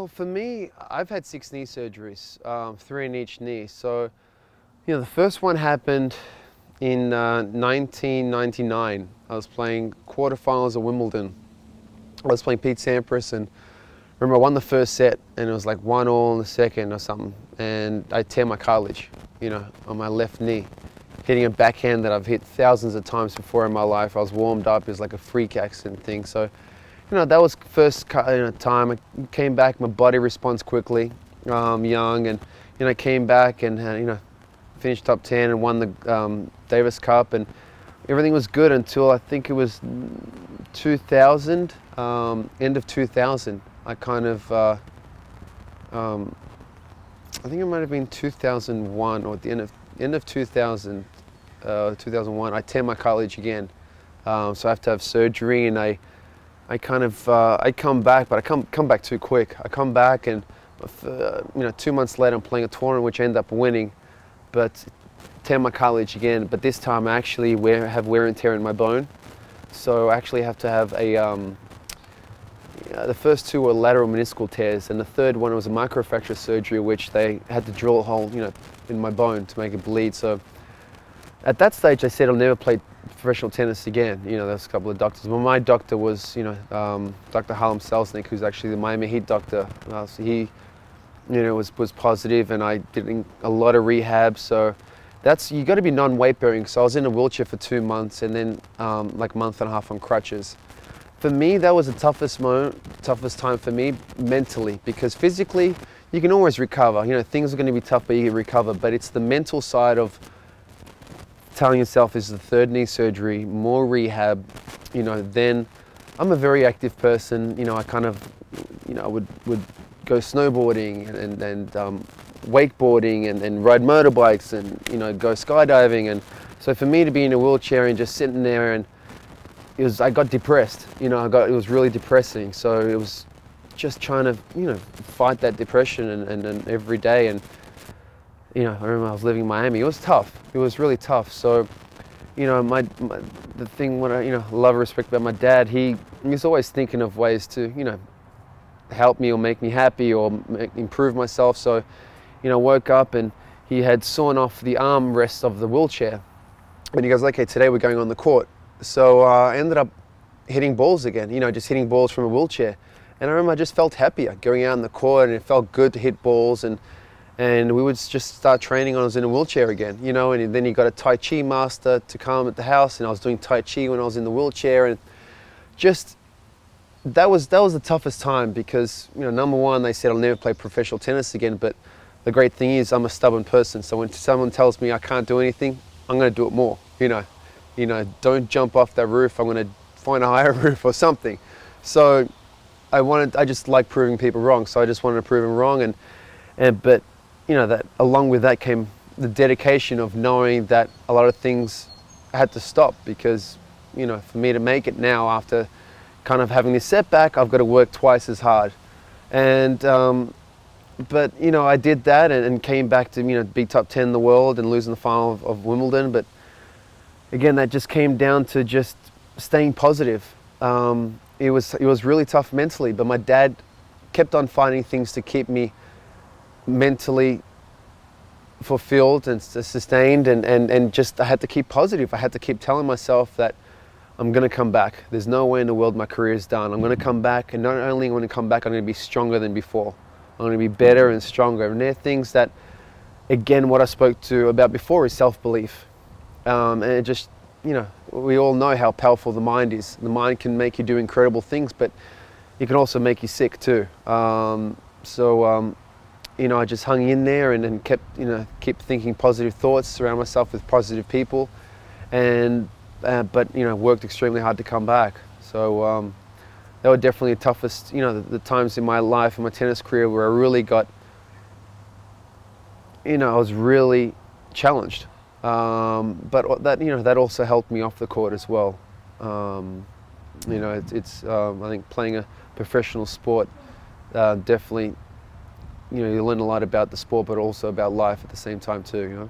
Well, for me, I've had 6 knee surgeries, 3 in each knee. So, the first one happened in 1999. I was playing quarterfinals of Wimbledon. I was playing Pete Sampras, and I remember I won the first set, and it was like 1-1 in the second or something, and I tear my cartilage, on my left knee, hitting a backhand that I've hit thousands of times before in my life. I was warmed up. It was like a freak accident thing. So, that was first time. I came back. My body responds quickly. Young, and I came back and finished top 10 and won the Davis Cup, and everything was good until I think it was 2000, end of 2000. I kind of, I think it might have been 2001 or at the end of 2000, 2001. I tear my cartilage again, so I have to have surgery, and I come back, but I come back too quick. I come back, and 2 months later I'm playing a tournament which I end up winning, but tear my cartilage again. But this time I actually have wear and tear in my bone, so I actually have to have a. The first 2 were lateral meniscal tears, and the third one was a microfracture surgery, which they had to drill a hole, in my bone to make it bleed. So at that stage, I said I'll never play professional tennis again. There's a couple of doctors. Well, my doctor was, Dr. Harlem Selznick, who's actually the Miami Heat doctor. So he, was positive, and I did a lot of rehab. So you got to be non-weight bearing. So I was in a wheelchair for 2 months, and then like a month and a half on crutches. For me, that was the toughest time for me mentally, because physically you can always recover. Things are going to be tough, but you can recover. But it's the mental side of telling yourself this is the 3rd knee surgery, more rehab. Then I'm a very active person. I kind of, I would go snowboarding and wakeboarding and ride motorbikes and go skydiving. And so for me to be in a wheelchair and just sitting there, and I got depressed. It was really depressing. So it was just trying to fight that depression and every day. And I remember I was living in Miami. It was tough. It was really tough. So the thing what I love and respect about my dad, he's always thinking of ways to help me or make me happy or improve myself. So I woke up and he had sawn off the arm rest of the wheelchair, and he goes, okay, today we're going on the court. So I ended up hitting balls again, just hitting balls from a wheelchair. And I remember I just felt happier going out in the court, and it felt good to hit balls. And we would just start training when I was in a wheelchair again, and then you got a Tai Chi master to come at the house, and I was doing Tai Chi when I was in the wheelchair. And just, that was the toughest time, because, number one, they said I'll never play professional tennis again. But the great thing is I'm a stubborn person. So when someone tells me I can't do anything, I'm going to do it more, don't jump off that roof. I'm going to find a higher roof or something. So I just like proving people wrong. So I just wanted to prove them wrong. But that along with that came the dedication of knowing that a lot of things had to stop, because, for me to make it now after kind of having this setback, I've got to work twice as hard. And, but, I did that and came back to, be top 10 in the world and losing the final of Wimbledon. But again, that just came down to just staying positive. It was really tough mentally, but my dad kept on finding things to keep me mentally fulfilled and sustained, and just I had to keep positive. I had to keep telling myself that I'm going to come back. There's no way in the world my career is done. I'm going to come back, and not only am I going to come back, I'm going to be stronger than before. I'm going to be better and stronger. And there are things that, again, what I spoke to about before is self-belief. And it just, we all know how powerful the mind is. The mind can make you do incredible things, but it can also make you sick too. I just hung in there and kept, keep thinking positive thoughts, surround myself with positive people, and but worked extremely hard to come back. So they were definitely the toughest, the times in my life and my tennis career where I really got, I was really challenged. But that, that also helped me off the court as well. It's I think playing a professional sport definitely, you learn a lot about the sport, but also about life at the same time too,